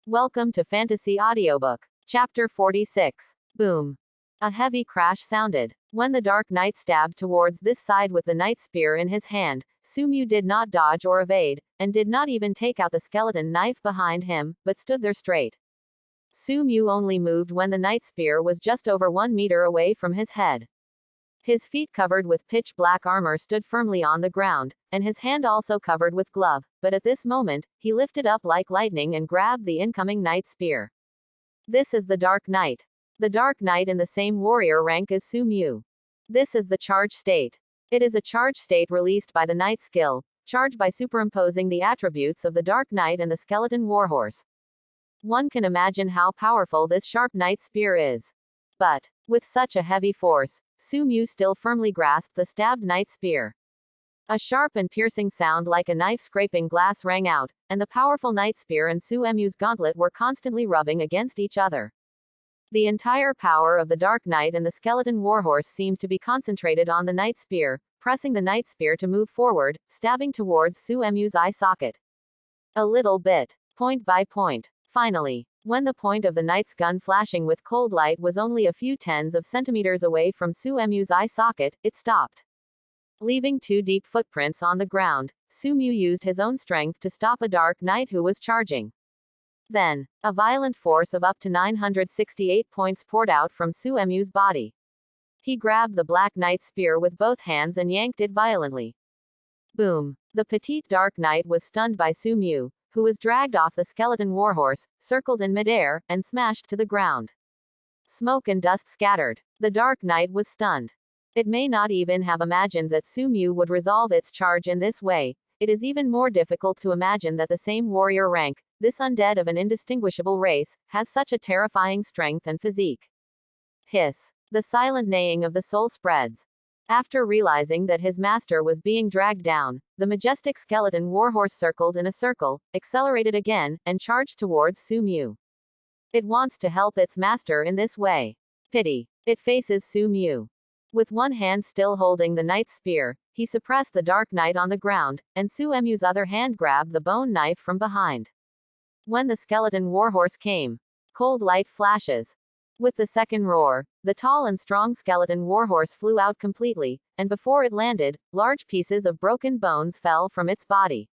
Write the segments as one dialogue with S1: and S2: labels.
S1: Welcome to Fantasy Audiobook. Chapter 46. Boom. A heavy crash sounded. When the Dark Knight stabbed towards this side with the Knight Spear in his hand, Sumu did not dodge or evade, and did not even take out the skeleton knife behind him, but stood there straight. Sumu only moved when the Knight Spear was just over 1 meter away from his head. His feet covered with pitch black armor stood firmly on the ground, and his hand also covered with glove, but at this moment, he lifted up like lightning and grabbed the incoming Knight Spear. This is the Dark Knight. The Dark Knight in the same warrior rank as Sumu. This is the charge state. It is a charge state released by the Knight skill, charge by superimposing the attributes of the Dark Knight and the skeleton warhorse. One can imagine how powerful this sharp Knight Spear is. But, with such a heavy force, Sumu still firmly grasped the stabbed Knight Spear. A sharp and piercing sound like a knife scraping glass rang out, and the powerful Knight Spear and Sumu's gauntlet were constantly rubbing against each other. The entire power of the Dark Knight and the skeleton warhorse seemed to be concentrated on the Knight Spear, pressing the Knight Spear to move forward, stabbing towards Sumu's eye socket. A little bit, point by point. Finally, when the point of the Knight's gun flashing with cold light was only a few tens of centimeters away from Sumu's eye socket, it stopped. Leaving 2 deep footprints on the ground, Sumu used his own strength to stop a Dark Knight who was charging. Then, a violent force of up to 968 points poured out from Sumu's body. He grabbed the Black Knight Spear with both hands and yanked it violently. Boom. The petite Dark Knight was stunned by Sumu, who was dragged off the skeleton warhorse, circled in midair, and smashed to the ground. Smoke and dust scattered. The Dark Knight was stunned. It may not even have imagined that Sumu would resolve its charge in this way. It is even more difficult to imagine that the same warrior rank, this undead of an indistinguishable race, has such a terrifying strength and physique. Hiss. The silent neighing of the soul spreads. After realizing that his master was being dragged down, the majestic skeleton warhorse circled in a circle, accelerated again, and charged towards Sumu. It wants to help its master in this way. Pity. It faces Sumu. With one hand still holding the Knight's Spear, he suppressed the Dark Knight on the ground, and Sumu's other hand grabbed the bone knife from behind. When the skeleton warhorse came, cold light flashes. With the second roar, the tall and strong skeleton warhorse flew out completely, and before it landed, large pieces of broken bones fell from its body.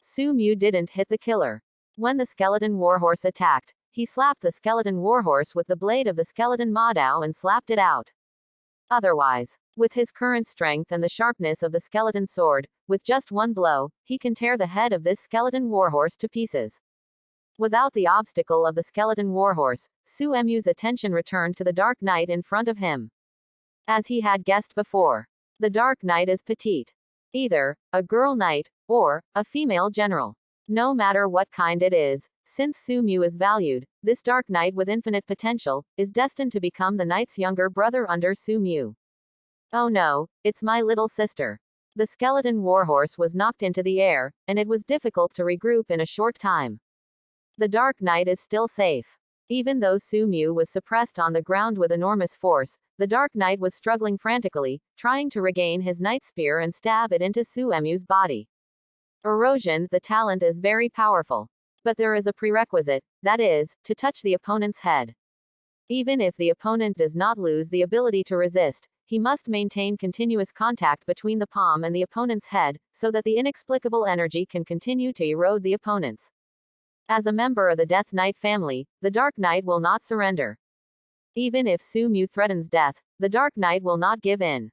S1: Sumu didn't hit the killer. When the skeleton warhorse attacked, he slapped the skeleton warhorse with the blade of the skeleton Madao and slapped it out. Otherwise, with his current strength and the sharpness of the skeleton sword, with just one blow, he can tear the head of this skeleton warhorse to pieces. Without the obstacle of the skeleton warhorse, Sumu's attention returned to the Dark Knight in front of him. As he had guessed before, the Dark Knight is petite. Either a girl knight, or a female general. No matter what kind it is, since Sumu is valued, this Dark Knight with infinite potential, is destined to become the knight's younger brother under Sumu. Oh no, it's my little sister. The skeleton warhorse was knocked into the air, and it was difficult to regroup in a short time. The Dark Knight is still safe. Even though Sumu was suppressed on the ground with enormous force, the Dark Knight was struggling frantically, trying to regain his Knight Spear and stab it into Sumu's body. Erosion, the talent is very powerful. But there is a prerequisite, that is, to touch the opponent's head. Even if the opponent does not lose the ability to resist, he must maintain continuous contact between the palm and the opponent's head, so that the inexplicable energy can continue to erode the opponent's. As a member of the Death Knight family, the Dark Knight will not surrender. Even if Sumu threatens death, the Dark Knight will not give in.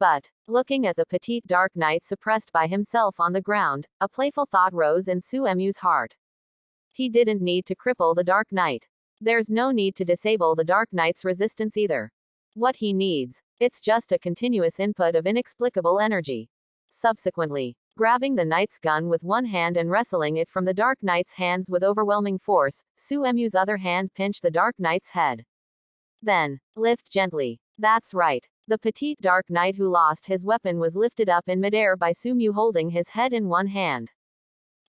S1: But, looking at the petite Dark Knight suppressed by himself on the ground, a playful thought rose in Sumu's heart. He didn't need to cripple the Dark Knight. There's no need to disable the Dark Knight's resistance either. What he needs, it's just a continuous input of inexplicable energy. Subsequently, grabbing the Knight's gun with one hand and wrestling it from the Dark Knight's hands with overwhelming force, Sumu's other hand pinched the Dark Knight's head. Then, lift gently. That's right. The petite Dark Knight who lost his weapon was lifted up in midair by Sumu holding his head in one hand.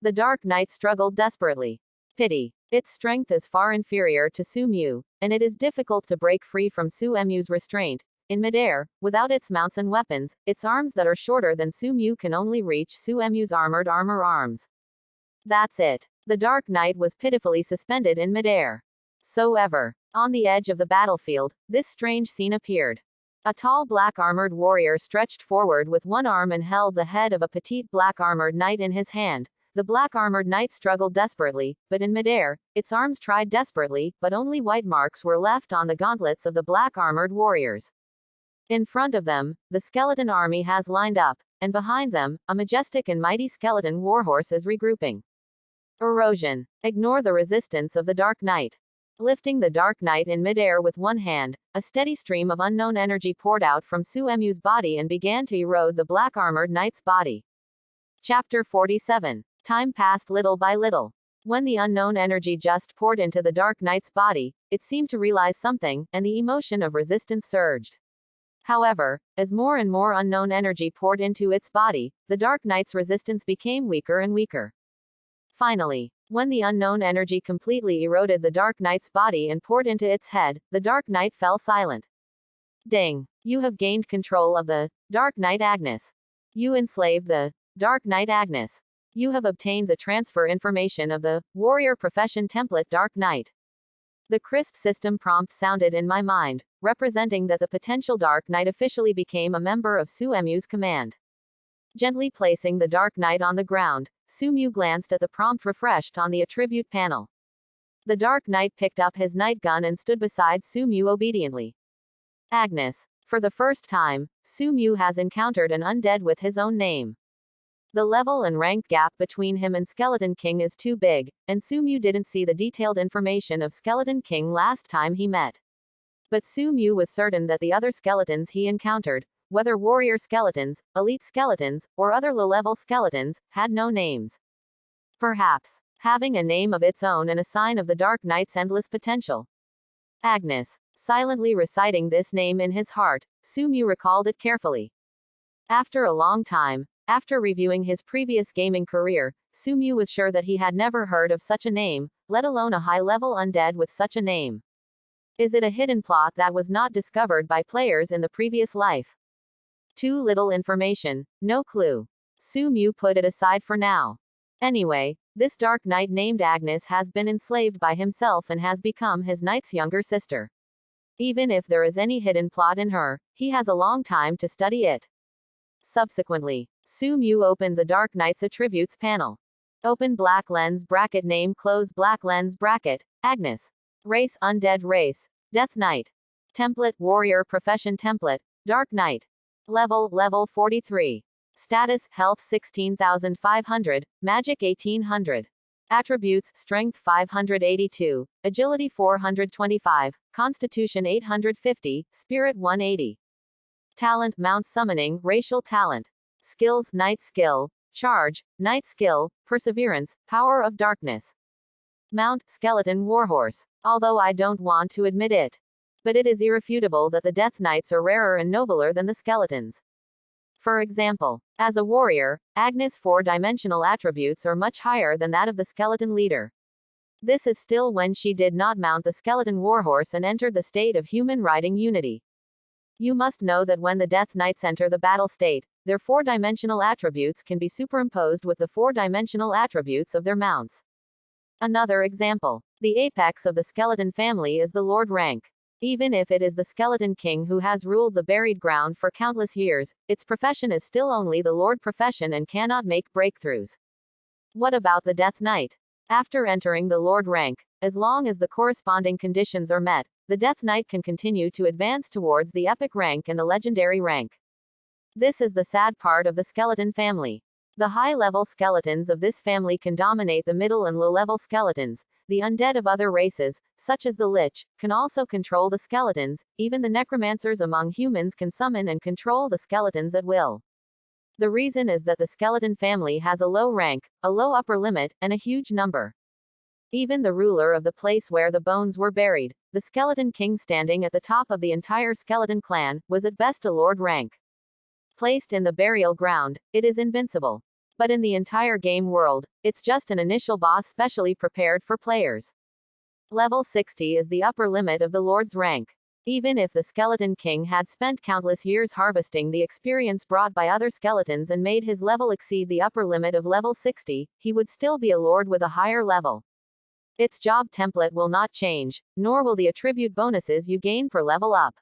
S1: The Dark Knight struggled desperately. Pity. Its strength is far inferior to Sumu, and it is difficult to break free from Sumu's restraint. In midair, without its mounts and weapons, its arms that are shorter than Sumu can only reach Sumu's armored armor arms. That's it. The Dark Knight was pitifully suspended in midair. On the edge of the battlefield, this strange scene appeared. A tall black armored warrior stretched forward with one arm and held the head of a petite black armored knight in his hand. The black armored knight struggled desperately, but in midair, its arms tried desperately, but only white marks were left on the gauntlets of the black armored warriors. In front of them, the skeleton army has lined up, and behind them, a majestic and mighty skeleton warhorse is regrouping. Erosion. Ignore the resistance of the Dark Knight. Lifting the Dark Knight in midair with one hand, a steady stream of unknown energy poured out from Suemu's body and began to erode the black armored knight's body. Chapter 47. Time passed little by little. When the unknown energy just poured into the Dark Knight's body, it seemed to realize something, and the emotion of resistance surged. However, as more and more unknown energy poured into its body, the Dark Knight's resistance became weaker and weaker. Finally, when the unknown energy completely eroded the Dark Knight's body and poured into its head, the Dark Knight fell silent. Ding! You have gained control of the Dark Knight Agnes. You enslaved the Dark Knight Agnes. You have obtained the transfer information of the warrior profession template Dark Knight. The crisp system prompt sounded in my mind, representing that the potential Dark Knight officially became a member of Suemu's command. Gently placing the Dark Knight on the ground, Suemu glanced at the prompt refreshed on the attribute panel. The Dark Knight picked up his night gun and stood beside Suemu obediently. Agnes. For the first time, Suemu has encountered an undead with his own name. The level and rank gap between him and Skeleton King is too big, and Suemu didn't see the detailed information of Skeleton King last time he met. But Suemu was certain that the other skeletons he encountered, whether warrior skeletons, elite skeletons, or other low-level skeletons, had no names. Perhaps having a name of its own and a sign of the Dark Knight's endless potential. Agnes. Silently reciting this name in his heart, Suemu recalled it carefully. After a long time, after reviewing his previous gaming career, Suemu was sure that he had never heard of such a name, let alone a high-level undead with such a name. Is it a hidden plot that was not discovered by players in the previous life? Too little information, no clue. Suemu put it aside for now. Anyway, this Dark Knight named Agnes has been enslaved by himself and has become his knight's younger sister. Even if there is any hidden plot in her, he has a long time to study it. Subsequently, Suemu opened the Dark Knight's attributes panel. Open black lens bracket name close black lens bracket, Agnes. Race undead race, Death Knight. Template warrior profession template, Dark Knight. Level 43. Status health 16,500, magic 1800. Attributes strength 582, agility 425, constitution 850, spirit 180. Talent mount summoning racial talent. Skills Knight skill, charge, Knight skill, perseverance, power of darkness. Mount skeleton warhorse. Although I don't want to admit it. But it is irrefutable that the Death Knights are rarer and nobler than the skeletons. For example, as a warrior, Agnes' four-dimensional attributes are much higher than that of the skeleton leader. This is still when she did not mount the skeleton warhorse and entered the state of human riding unity. You must know that when the Death Knights enter the battle state, their four-dimensional attributes can be superimposed with the four-dimensional attributes of their mounts. Another example. The apex of the skeleton family is the Lord rank. Even if it is the Skeleton King who has ruled the buried ground for countless years, its profession is still only the Lord profession and cannot make breakthroughs. What about the Death Knight? After entering the Lord rank, as long as the corresponding conditions are met, the Death Knight can continue to advance towards the epic rank and the legendary rank. This is the sad part of the skeleton family. The high-level skeletons of this family can dominate the middle and low-level skeletons. The undead of other races, such as the Lich, can also control the skeletons. Even the necromancers among humans can summon and control the skeletons at will. The reason is that the skeleton family has a low rank, a low upper limit, and a huge number. Even the ruler of the place where the bones were buried, the Skeleton King standing at the top of the entire skeleton clan, was at best a Lord rank. Placed in the burial ground, it is invincible. But in the entire game world, it's just an initial boss specially prepared for players. Level 60 is the upper limit of the Lord's rank. Even if the Skeleton King had spent countless years harvesting the experience brought by other skeletons and made his level exceed the upper limit of level 60, he would still be a lord with a higher level. Its job template will not change, nor will the attribute bonuses you gain per level up.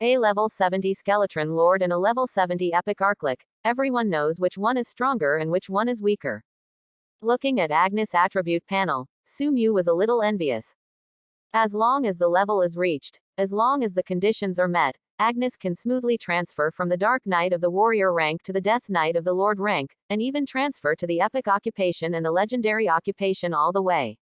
S1: A level 70 Skeleton Lord and a level 70 Epic Archlic, everyone knows which one is stronger and which one is weaker. Looking at Agnes' attribute panel, Sumu was a little envious. As long as the level is reached, as long as the conditions are met, Agnes can smoothly transfer from the Dark Knight of the Warrior rank to the Death Knight of the Lord rank, and even transfer to the Epic Occupation and the Legendary Occupation all the way.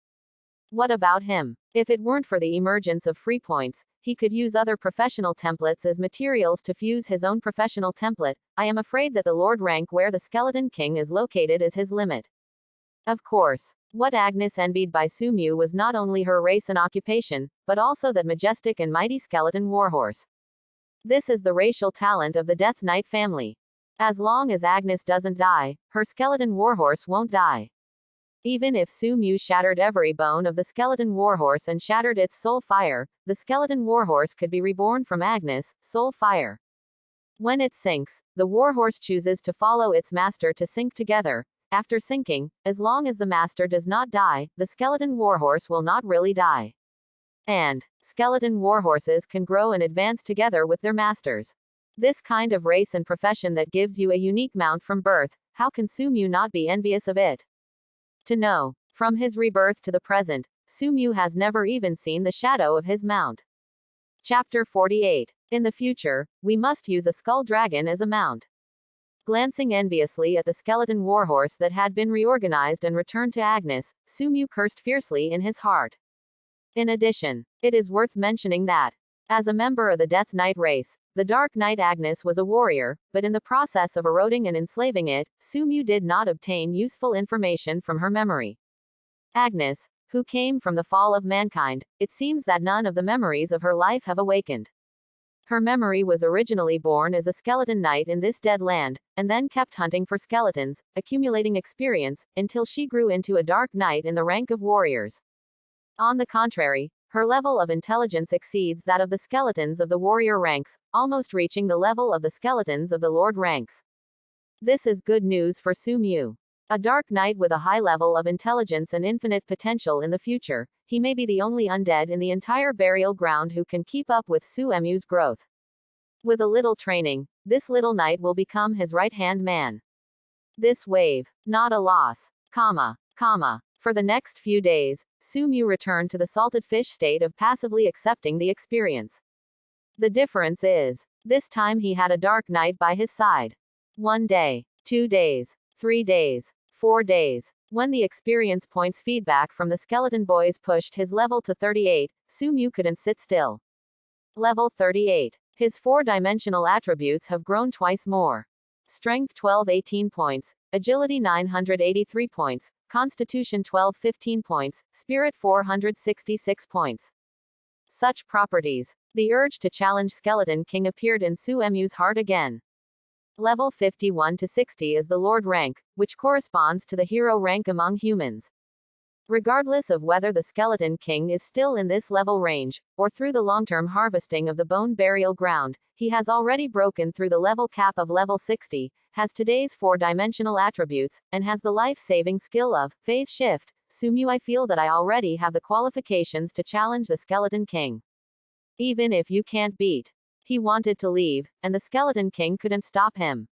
S1: What about him? If it weren't for the emergence of free points, he could use other professional templates as materials to fuse his own professional template. I am afraid that the Lord rank where the Skeleton King is located is his limit. Of course, what Agnes envied by Sumu was not only her race and occupation, but also that majestic and mighty skeleton warhorse. This is the racial talent of the Death Knight family. As long as Agnes doesn't die, her skeleton warhorse won't die. Even if Sumu shattered every bone of the skeleton warhorse and shattered its soul fire, the skeleton warhorse could be reborn from Agnes' soul fire. When it sinks, the warhorse chooses to follow its master to sink together. After sinking, as long as the master does not die, the skeleton warhorse will not really die. And skeleton warhorses can grow and advance together with their masters. This kind of race and profession that gives you a unique mount from birth, how can Sumu not be envious of it? To know, from his rebirth to the present, Sumu has never even seen the shadow of his mount. Chapter 48. In the future, we must use a skull dragon as a mount. Glancing enviously at the skeleton warhorse that had been reorganized and returned to Agnes, Sumu cursed fiercely in his heart. In addition, it is worth mentioning that, as a member of the Death Knight race, the Dark Knight Agnes was a warrior, but in the process of eroding and enslaving it, Sumu did not obtain useful information from her memory. Agnes, who came from the fall of mankind, it seems that none of the memories of her life have awakened. Her memory was originally born as a skeleton knight in this dead land, and then kept hunting for skeletons, accumulating experience, until she grew into a dark knight in the rank of warriors. On the contrary, her level of intelligence exceeds that of the skeletons of the warrior ranks, almost reaching the level of the skeletons of the lord ranks. This is good news for Sumu. A dark knight with a high level of intelligence and infinite potential in the future, he may be the only undead in the entire burial ground who can keep up with Sumu's growth. With a little training, this little knight will become his right-hand man. This wave, not a loss. For the next few days, Sumu returned to the salted fish state of passively accepting the experience. The difference is, this time he had a dark knight by his side. 1 day, 2 days, 3 days, 4 days. When the experience points feedback from the skeleton boys pushed his level to 38, Sumu couldn't sit still. Level 38. His 4-dimensional attributes have grown twice more. Strength 12-18 points, Agility 983 points, Constitution 12-15 points, Spirit 466 points. Such properties. The urge to challenge Skeleton King appeared in Sumu's heart again. Level 51 to 60 is the Lord rank, which corresponds to the hero rank among humans. Regardless of whether the Skeleton King is still in this level range, or through the long-term harvesting of the bone burial ground, he has already broken through the level cap of level 60, has today's 4-dimensional attributes, and has the life-saving skill of phase shift. Sumu, I feel that I already have the qualifications to challenge the Skeleton King. Even if you can't beat. He wanted to leave, and the Skeleton King couldn't stop him.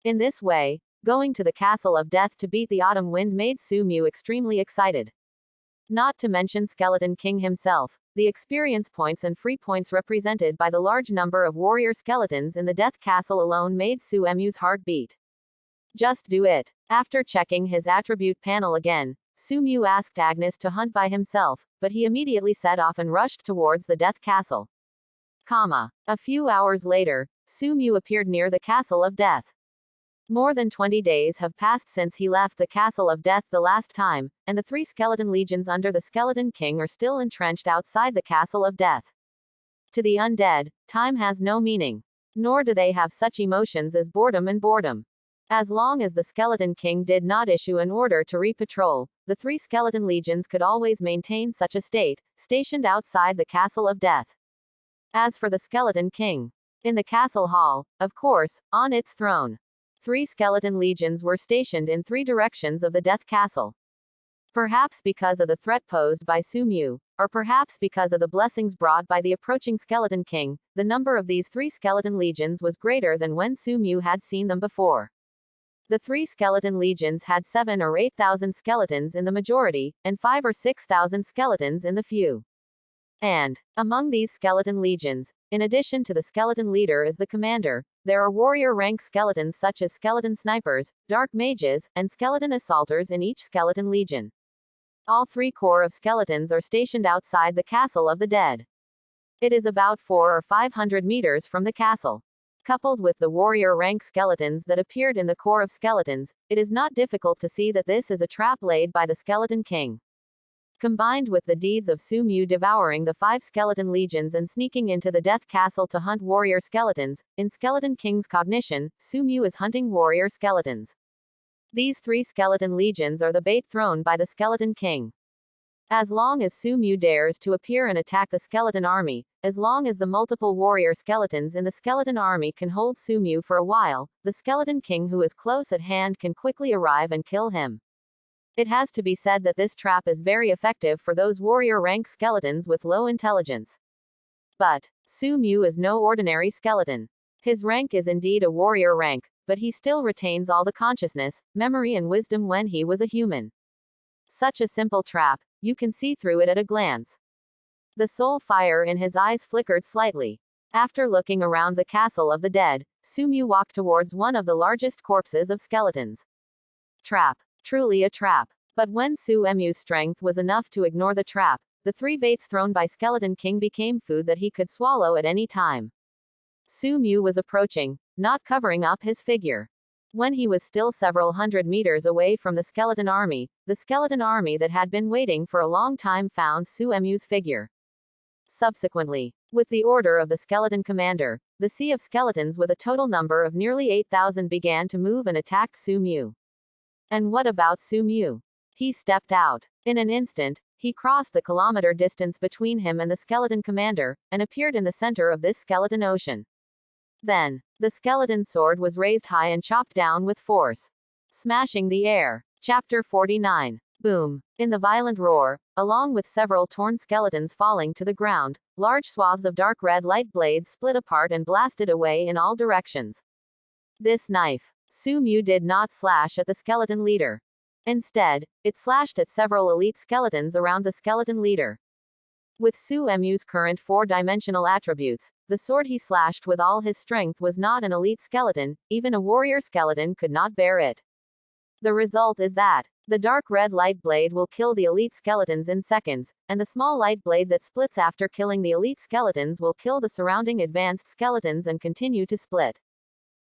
S1: In this way, going to the Castle of Death to beat the Autumn Wind made Sumu extremely excited. Not to mention Skeleton King himself, the experience points and free points represented by the large number of warrior skeletons in the Death Castle alone made Sumu's heart beat. Just do it. After checking his attribute panel again, Sumu asked Agnes to hunt by himself, but he immediately set off and rushed towards the Death Castle. A few hours later, Sumu appeared near the Castle of Death. More than 20 days have passed since he left the Castle of Death the last time, and the 3 skeleton legions under the Skeleton King are still entrenched outside the Castle of Death. To the undead, time has no meaning. Nor do they have such emotions as boredom and boredom. As long as the Skeleton King did not issue an order to re-patrol, the 3 skeleton legions could always maintain such a state, stationed outside the Castle of Death. As for the Skeleton King, in the castle hall, of course, on its throne, 3 skeleton legions were stationed in 3 directions of the Death Castle. Perhaps because of the threat posed by Sumu, or perhaps because of the blessings brought by the approaching Skeleton King, the number of these 3 skeleton legions was greater than when Sumu had seen them before. The 3 skeleton legions had 7 or 8,000 skeletons in the majority, and 5 or 6,000 skeletons in the few. And, among these skeleton legions, in addition to the skeleton leader as the commander, there are warrior rank skeletons such as skeleton snipers, dark mages, and skeleton assaulters in each skeleton legion. All 3 corps of skeletons are stationed outside the Castle of the Dead. It is about 400 or 500 meters from the castle. Coupled with the warrior rank skeletons that appeared in the corps of skeletons, it is not difficult to see that this is a trap laid by the Skeleton King. Combined with the deeds of Sumu devouring the 5 skeleton legions and sneaking into the Death Castle to hunt warrior skeletons, in Skeleton King's cognition, Sumu is hunting warrior skeletons. These 3 skeleton legions are the bait thrown by the Skeleton King. As long as Sumu dares to appear and attack the skeleton army, as long as the multiple warrior skeletons in the skeleton army can hold Sumu for a while, the Skeleton King who is close at hand can quickly arrive and kill him. It has to be said that this trap is very effective for those warrior rank skeletons with low intelligence. But Sumu is no ordinary skeleton. His rank is indeed a warrior rank, but he still retains all the consciousness, memory and wisdom when he was a human. Such a simple trap, you can see through it at a glance. The soul fire in his eyes flickered slightly. After looking around the Castle of the Dead, Sumu walked towards one of the largest corpses of skeletons. Trap. Truly a trap. But when Suemu's strength was enough to ignore the trap, the 3 baits thrown by Skeleton King became food that he could swallow at any time. Sumu was approaching, not covering up his figure. When he was still several hundred meters away from the skeleton army that had been waiting for a long time found Suemu's figure. Subsequently, with the order of the skeleton commander, the sea of skeletons with a total number of nearly 8,000 began to move and attacked Sumu. And what about Sumu? He stepped out. In an instant, he crossed the kilometer distance between him and the skeleton commander, and appeared in the center of this skeleton ocean. Then, the skeleton sword was raised high and chopped down with force, smashing the air. Chapter 49. Boom. In the violent roar, along with several torn skeletons falling to the ground, large swaths of dark red light blades split apart and blasted away in all directions. This knife, Sumu did not slash at the skeleton leader. Instead, it slashed at several elite skeletons around the skeleton leader. With Suemu's current 4-dimensional attributes, the sword he slashed with all his strength was not an elite skeleton, even a warrior skeleton could not bear it. The result is that the dark red light blade will kill the elite skeletons in seconds, and the small light blade that splits after killing the elite skeletons will kill the surrounding advanced skeletons and continue to split.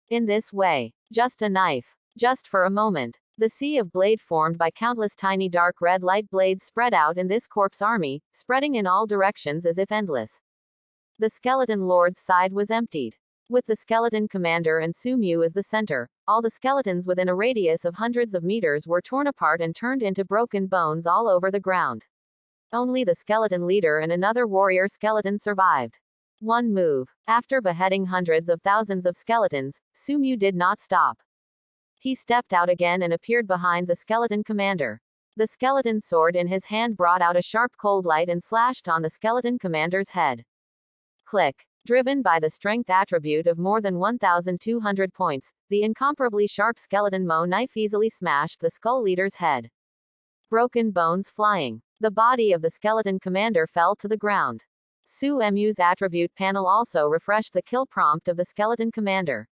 S1: In this way, just a knife, just for a moment, the sea of blade formed by countless tiny dark red light blades spread out in this corpse army, spreading in all directions as if endless. The skeleton lord's side was emptied. With the skeleton commander and Sumu as the center, all the skeletons within a radius of hundreds of meters were torn apart and turned into broken bones all over the ground. Only the skeleton leader and another warrior skeleton survived. One move. After beheading hundreds of thousands of skeletons, Sumu did not stop. He stepped out again and appeared behind the skeleton commander. The skeleton sword in his hand brought out a sharp cold light and slashed on the skeleton commander's head. Click. Driven by the strength attribute of more than 1,200 points, the incomparably sharp skeleton knife easily smashed the skull leader's head. Broken bones flying. The body of the skeleton commander fell to the ground. Suemu's attribute panel also refreshed the kill prompt of the skeleton commander.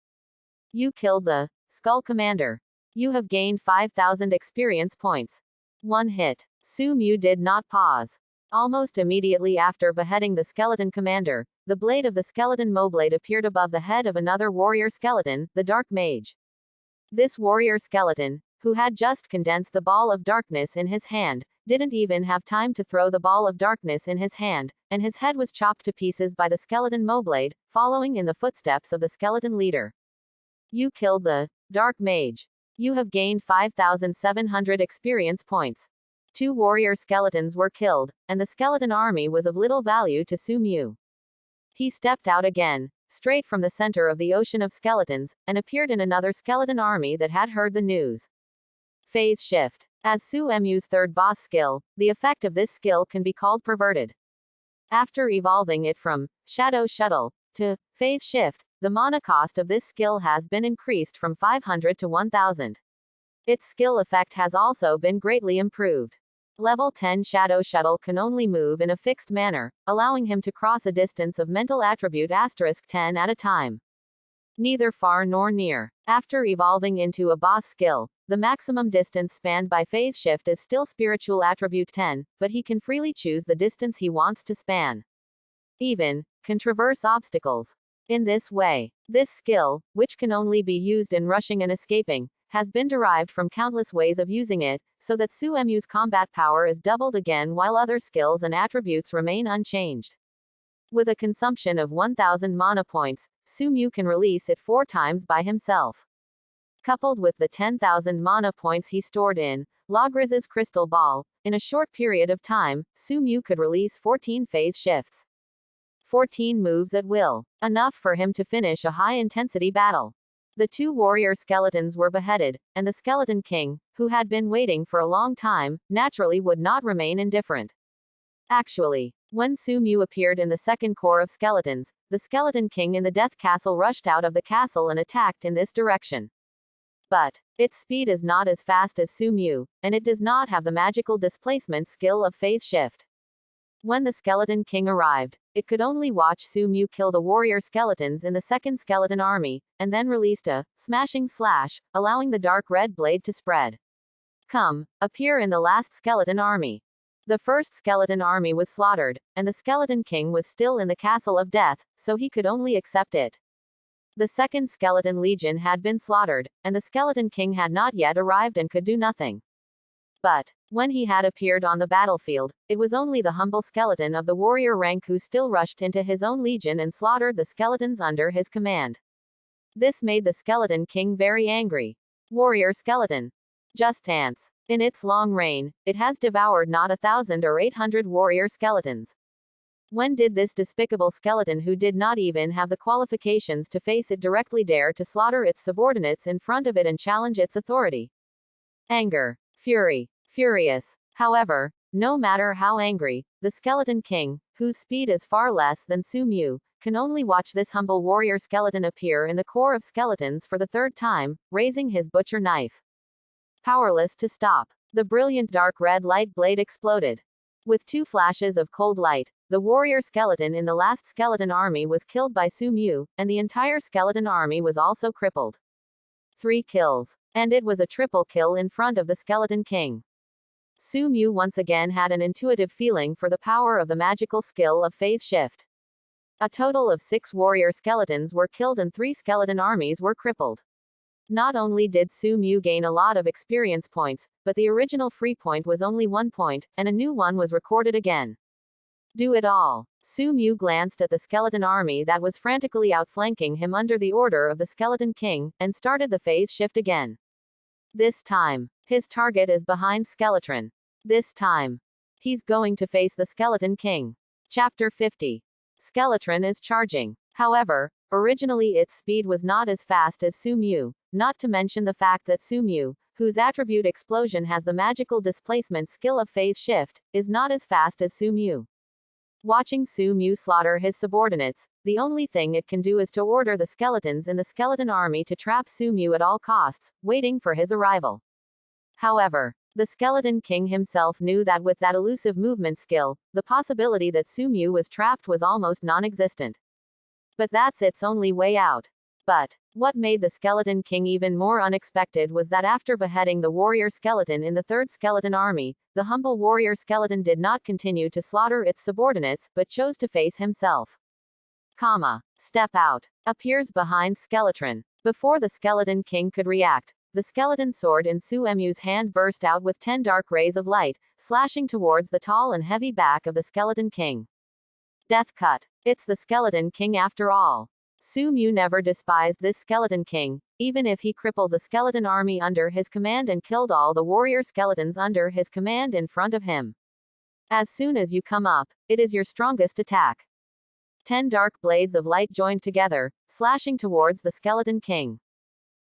S1: You killed the Skull Commander. You have gained 5,000 experience points. One hit. Sumu did not pause. Almost immediately after beheading the skeleton commander, the blade of the skeleton blade appeared above the head of another warrior skeleton, the Dark Mage. This warrior skeleton, who had just condensed the ball of darkness in his hand, didn't even have time to throw the ball of darkness in his hand, and his head was chopped to pieces by the skeleton blade, following in the footsteps of the skeleton leader. You killed the Dark Mage. You have gained 5,700 experience points. 2 warrior skeletons were killed, and the skeleton army was of little value to Sumu. He stepped out again, straight from the center of the ocean of skeletons, and appeared in another skeleton army that had heard the news. Phase shift. As Su-Emu's third boss skill, the effect of this skill can be called perverted. After evolving it from Shadow Shuttle to Phase Shift, the mana cost of this skill has been increased from 500 to 1000. Its skill effect has also been greatly improved. Level 10 Shadow Shuttle can only move in a fixed manner, allowing him to cross a distance of mental attribute *10 at a time. Neither far nor near. After evolving into a boss skill, the maximum distance spanned by phase shift is still spiritual attribute 10, but he can freely choose the distance he wants to span. Even can traverse obstacles. In this way, this skill, which can only be used in rushing and escaping, has been derived from countless ways of using it, so that Su-Emu's combat power is doubled again while other skills and attributes remain unchanged. With a consumption of 1000 mana points, Su-Emu can release it 4 times by himself. Coupled with the 10,000 mana points he stored in Logriz's crystal ball, in a short period of time, Su-Emu could release 14 phase shifts. 14 moves at will. Enough for him to finish a high-intensity battle. The 2 warrior skeletons were beheaded, and the Skeleton King, who had been waiting for a long time, naturally would not remain indifferent. Actually, when Su-Emu appeared in the second core of skeletons, the Skeleton King in the Death Castle rushed out of the castle and attacked in this direction. But its speed is not as fast as Su-Emu, and it does not have the magical displacement skill of phase shift. When the Skeleton King arrived, it could only watch Su-Emu kill the warrior skeletons in the second skeleton army, and then released a smashing slash, allowing the dark red blade to spread. Appear in the last skeleton army. The first skeleton army was slaughtered, and the Skeleton King was still in the Castle of Death, so he could only accept it. The second skeleton legion had been slaughtered, and the Skeleton King had not yet arrived and could do nothing. But when he had appeared on the battlefield, it was only the humble skeleton of the warrior rank who still rushed into his own legion and slaughtered the skeletons under his command. This made the Skeleton King very angry. Warrior skeleton. Just ants. In its long reign, it has devoured not 1,000 or 800 warrior skeletons. When did this despicable skeleton who did not even have the qualifications to face it directly dare to slaughter its subordinates in front of it and challenge its authority? Anger. Fury. Furious. However, no matter how angry, the Skeleton King, whose speed is far less than Su-Emu, can only watch this humble warrior skeleton appear in the core of skeletons for the 3rd time, raising his butcher knife. Powerless to stop, the brilliant dark red light blade exploded. With 2 flashes of cold light, the warrior skeleton in the last skeleton army was killed by Su-Emu, and the entire skeleton army was also crippled. 3 kills. And it was a triple kill in front of the Skeleton King. Su-Emu once again had an intuitive feeling for the power of the magical skill of phase shift. A total of 6 warrior skeletons were killed and 3 skeleton armies were crippled. Not only did Su-Emu gain a lot of experience points, but the original free point was only 1 point, and a new one was recorded again. Do it all. Su-Emu glanced at the skeleton army that was frantically outflanking him under the order of the Skeleton King, and started the phase shift again. This time, his target is behind Skeletron. This time, he's going to face the Skeleton King. Chapter 50. Skeletron is charging. However, originally its speed was not as fast as Su-Emu, not to mention the fact that Su-Emu, whose attribute explosion has the magical displacement skill of phase shift, is not as fast as Su-Emu. Watching Su-Emu slaughter his subordinates, the only thing it can do is to order the skeletons in the skeleton army to trap Su-Emu at all costs, waiting for his arrival. However, the Skeleton King himself knew that with that elusive movement skill, the possibility that Su-Emu was trapped was almost non-existent. But that's its only way out. But what made the Skeleton King even more unexpected was that after beheading the warrior skeleton in the 3rd skeleton army, the humble warrior skeleton did not continue to slaughter its subordinates, but chose to face himself. Step out. Appears behind Skeletron. Before the Skeleton King could react, the skeleton sword in Su-Emu's hand burst out with 10 dark rays of light, slashing towards the tall and heavy back of the Skeleton King. Death cut. It's the Skeleton King after all. Su-Emu never despised this Skeleton King, even if he crippled the skeleton army under his command and killed all the warrior skeletons under his command in front of him. As soon as you come up, it is your strongest attack. 10 dark blades of light joined together, slashing towards the skeleton king.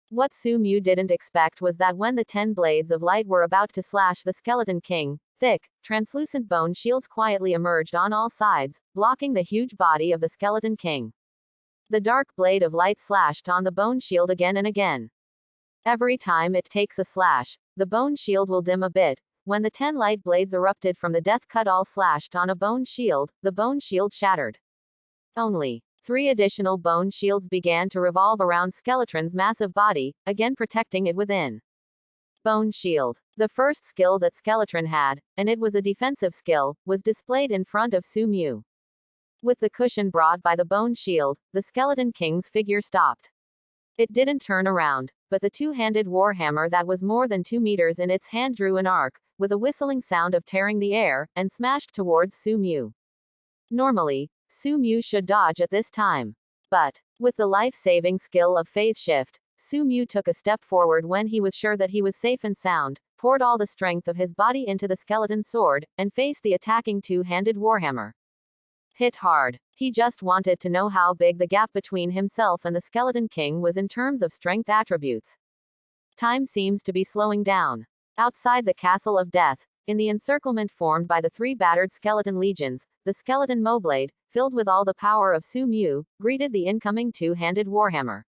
S1: What Su Mu didn't expect was that when the 10 blades of light were about to slash the skeleton king, thick, translucent bone shields quietly emerged on all sides, blocking the huge body of the skeleton king. The dark blade of light slashed on the bone shield again and again. Every time it takes a slash, the bone shield will dim a bit. When the 10 light blades erupted from the death cut all slashed on a bone shield, the bone shield shattered. Only 3 additional bone shields began to revolve around Skeletron's massive body, again protecting it within. Bone shield. The first skill that Skeletron had, and it was a defensive skill, was displayed in front of Su Mu. With the cushion brought by the bone shield, the skeleton king's figure stopped. It didn't turn around, but the two-handed warhammer that was more than 2 meters in its hand drew an arc, with a whistling sound of tearing the air, and smashed towards Su Mu. Normally, Su Mu should dodge at this time. But, with the life-saving skill of phase shift, Su Mu took a step forward when he was sure that he was safe and sound, poured all the strength of his body into the skeleton sword, and faced the attacking two-handed warhammer. Hit hard. He just wanted to know how big the gap between himself and the skeleton king was in terms of strength attributes. Time seems to be slowing down. Outside the Castle of Death, in the encirclement formed by the 3 battered skeleton legions, the skeleton Moblade, filled with all the power of Su Mu, greeted the incoming two-handed warhammer.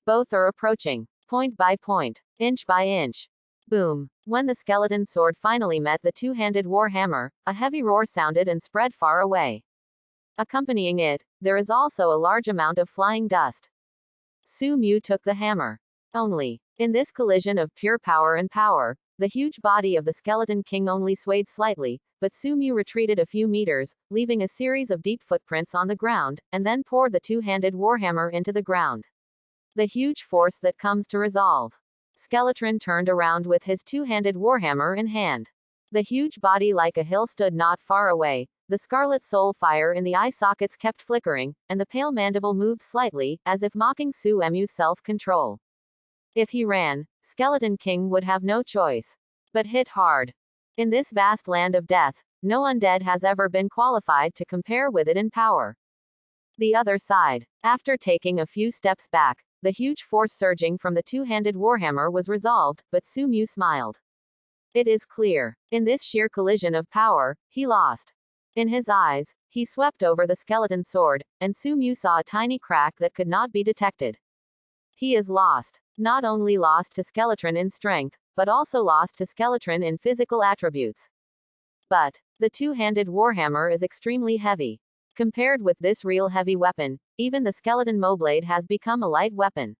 S1: Both are approaching, point by point, inch by inch. Boom. When the skeleton sword finally met the two-handed warhammer, a heavy roar sounded and spread far away. Accompanying it, there is also a large amount of flying dust. Su Mu took the hammer. Only, in this collision of pure power and power, the huge body of the skeleton king only swayed slightly, but Su Mu retreated a few meters, leaving a series of deep footprints on the ground, and then poured the two-handed warhammer into the ground. The huge force that comes to resolve. Skeletron turned around with his two-handed warhammer in hand. The huge body like a hill stood not far away. The scarlet soul fire in the eye sockets kept flickering, and the pale mandible moved slightly, as if mocking Su Mu's self-control. If he ran, Skeleton King would have no choice. But hit hard. In this vast land of death, no undead has ever been qualified to compare with it in power. The other side. After taking a few steps back, the huge force surging from the two-handed warhammer was resolved, but Su Mu smiled. It is clear. In this sheer collision of power, he lost. In his eyes, he swept over the skeleton sword, and Su Mu saw a tiny crack that could not be detected. He is lost. Not only lost to Skeletron in strength, but also lost to Skeletron in physical attributes. But, the two-handed warhammer is extremely heavy. Compared with this real heavy weapon, even the skeleton Moblade has become a light weapon.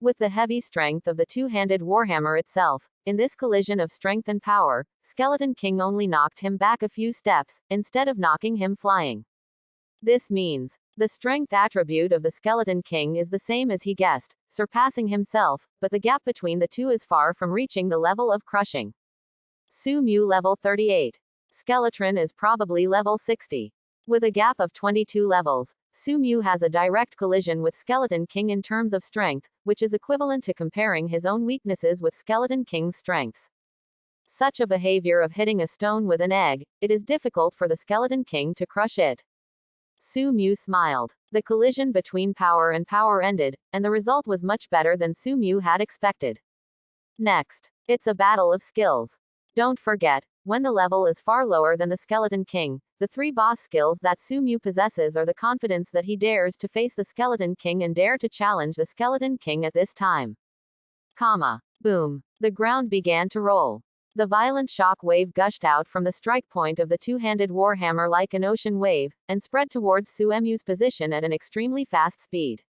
S1: With the heavy strength of the two-handed warhammer itself, in this collision of strength and power, Skeleton King only knocked him back a few steps, instead of knocking him flying. This means, the strength attribute of the Skeleton King is the same as he guessed, surpassing himself, but the gap between the two is far from reaching the level of crushing. Su Mu level 38. Skeletron is probably level 60. With a gap of 22 levels, Su Mu has a direct collision with Skeleton King in terms of strength, which is equivalent to comparing his own weaknesses with Skeleton King's strengths. Such a behavior of hitting a stone with an egg, it is difficult for the Skeleton King to crush it. Su Mu smiled. The collision between power and power ended, and the result was much better than Su Mu had expected. Next, it's a battle of skills. Don't forget, when the level is far lower than the Skeleton King, the 3 boss skills that Su Mu possesses are the confidence that he dares to face the Skeleton King and dare to challenge the Skeleton King at this time. Boom. The ground began to roll. The violent shock wave gushed out from the strike point of the two-handed warhammer like an ocean wave, and spread towards Su Mu's position at an extremely fast speed.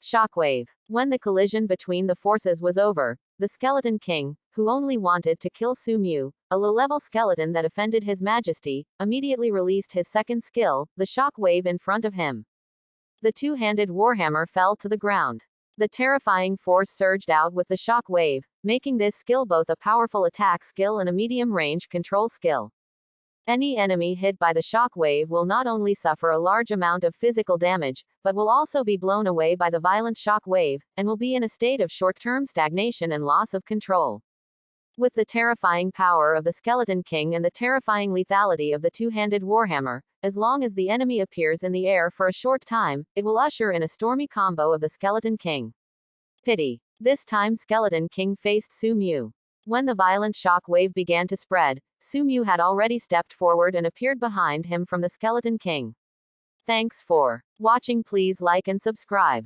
S1: Shockwave. When the collision between the forces was over, the Skeleton King, who only wanted to kill Su Mu, a low-level skeleton that offended his majesty, immediately released his second skill, the shock wave in front of him. The two-handed warhammer fell to the ground. The terrifying force surged out with the shock wave, making this skill both a powerful attack skill and a medium-range control skill. Any enemy hit by the shock wave will not only suffer a large amount of physical damage, but will also be blown away by the violent shock wave, and will be in a state of short-term stagnation and loss of control. With the terrifying power of the Skeleton King and the terrifying lethality of the two-handed warhammer, as long as the enemy appears in the air for a short time, it will usher in a stormy combo of the Skeleton King. Pity. This time Skeleton King faced Su Mu. When the violent shock wave began to spread, Su Mu had already stepped forward and appeared behind him from the Skeleton King. Thanks for watching. Please like and subscribe.